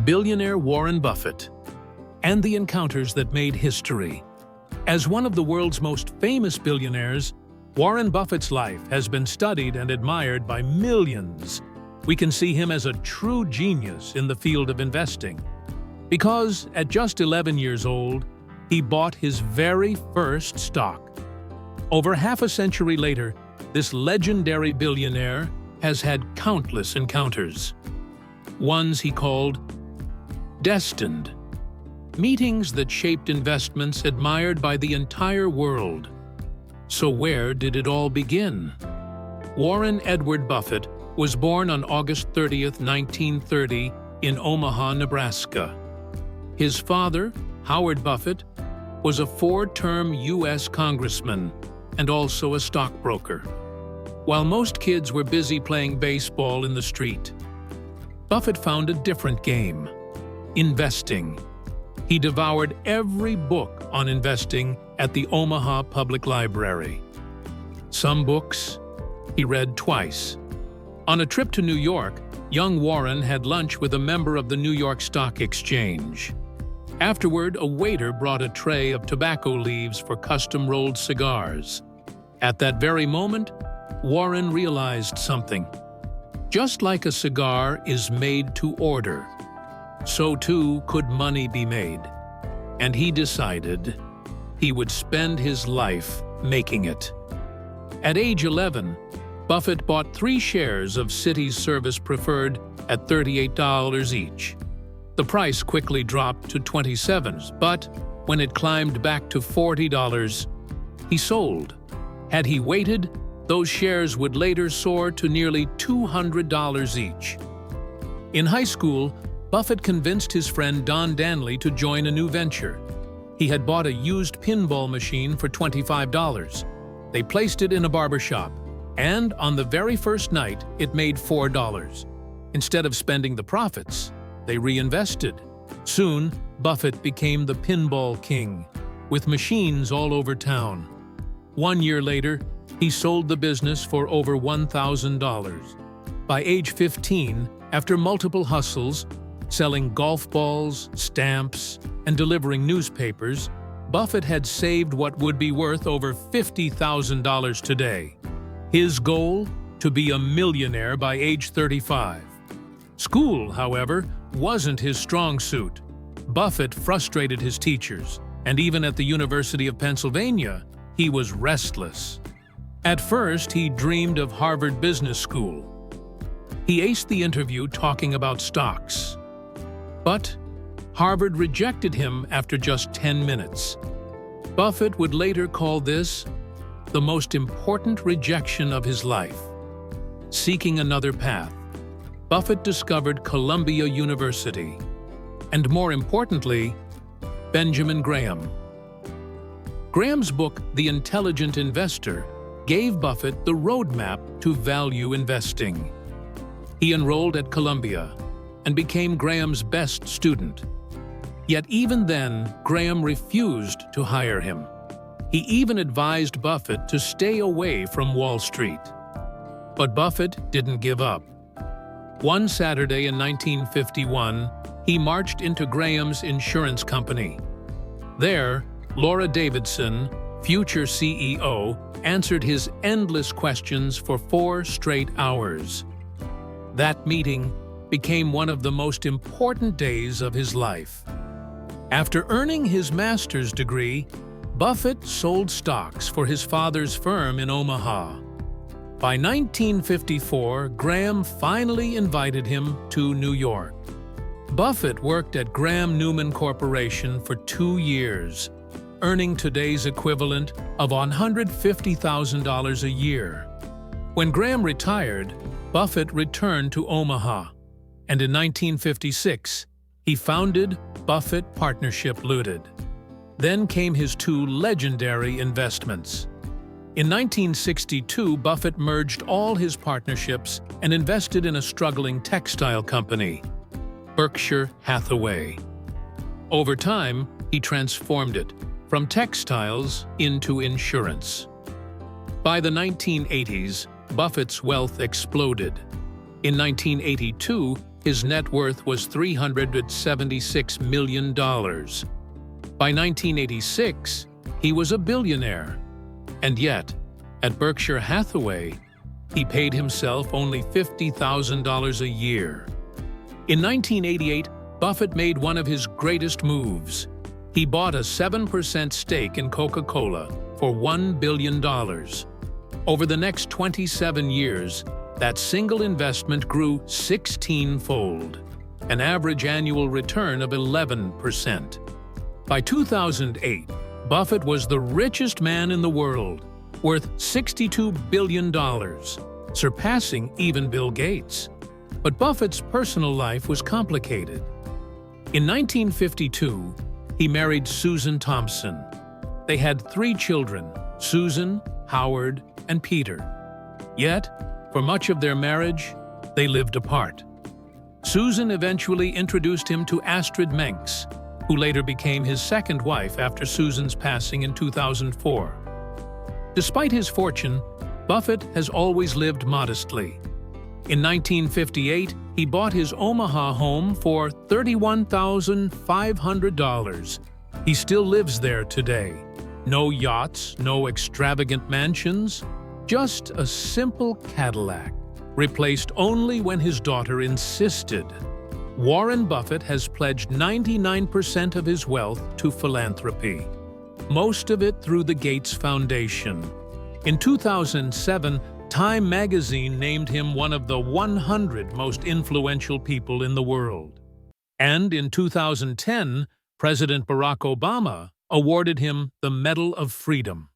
billionaire Warren Buffett, and the encounters that made history. As one of the world's most famous billionaires, Warren Buffett's life has been studied and admired by millions. We can see him as a true genius in the field of investing, because at just 11 years old, he bought his very first stock. Over half a century later, this legendary billionaire has had countless encounters. Ones he called destined. Meetings that shaped investments admired by the entire world. So where did it all begin? Warren Edward Buffett was born on August 30, 1930, in Omaha, Nebraska. His father, Howard Buffett, was a four-term U.S. congressman and also a stockbroker. While most kids were busy playing baseball in the street, Buffett found a different game: investing. He devoured every book on investing at the Omaha Public Library. Some books he read twice. On a trip to New York, young Warren had lunch with a member of the New York Stock Exchange. Afterward, a waiter brought a tray of tobacco leaves for custom-rolled cigars. At that very moment, Warren realized something. Just like a cigar is made to order, so too could money be made. And he decided he would spend his life making it. At age 11, Buffett bought 3 shares of Citi's Service Preferred at $38 each. The price quickly dropped to $27, but when it climbed back to $40, he sold. Had he waited, those shares would later soar to nearly $200 each. In high school, Buffett convinced his friend Don Danley to join a new venture. He had bought a used pinball machine for $25. They placed it in a barbershop, and on the very first night, it made $4. Instead of spending the profits, they reinvested. Soon, Buffett became the pinball king, with machines all over town. 1 year later, he sold the business for over $1,000. By age 15, after multiple hustles, selling golf balls, stamps, and delivering newspapers, Buffett had saved what would be worth over $50,000 today. His goal? To be a millionaire by age 35. School, however, wasn't his strong suit. Buffett frustrated his teachers, and even at the University of Pennsylvania, he was restless. At first, he dreamed of Harvard Business School. He aced the interview talking about stocks. But Harvard rejected him after just 10 minutes. Buffett would later call this the most important rejection of his life. Seeking another path, Buffett discovered Columbia University, and more importantly, Benjamin Graham. Graham's book, The Intelligent Investor, gave Buffett the roadmap to value investing. He enrolled at Columbia and became Graham's best student. Yet even then, Graham refused to hire him. He even advised Buffett to stay away from Wall Street. But Buffett didn't give up. One Saturday in 1951, he marched into Graham's insurance company. There, Laura Davidson, future CEO, answered his endless questions for 4 straight hours. That meeting became one of the most important days of his life. After earning his master's degree, Buffett sold stocks for his father's firm in Omaha. By 1954, Graham finally invited him to New York. Buffett worked at Graham Newman Corporation for 2 years, earning today's equivalent of $150,000 a year. When Graham retired, Buffett returned to Omaha, and in 1956, he founded Buffett Partnership Limited. Then came his 2 legendary investments. In 1962, Buffett merged all his partnerships and invested in a struggling textile company, Berkshire Hathaway. Over time, he transformed it from textiles into insurance. By the 1980s, Buffett's wealth exploded. In 1982, his net worth was $376 million. By 1986, he was a billionaire. And yet, at Berkshire Hathaway, he paid himself only $50,000 a year. In 1988, Buffett made one of his greatest moves. He bought a 7% stake in Coca-Cola for $1 billion. Over the next 27 years, that single investment grew 16-fold, an average annual return of 11%. By 2008, Buffett was the richest man in the world, worth $62 billion, surpassing even Bill Gates. But Buffett's personal life was complicated. In 1952, he married Susan Thompson. They had 3 children, Susan, Howard, and Peter. Yet, for much of their marriage, they lived apart. Susan eventually introduced him to Astrid Menks, who later became his second wife after Susan's passing in 2004. Despite his fortune, Buffett has always lived modestly. In 1958, he bought his Omaha home for $31,500. He still lives there today. No yachts, no extravagant mansions, just a simple Cadillac, replaced only when his daughter insisted. Warren Buffett has pledged 99% of his wealth to philanthropy, most of it through the Gates Foundation. In 2007, Time magazine named him one of the 100 most influential people in the world. And in 2010, President Barack Obama awarded him the Medal of Freedom.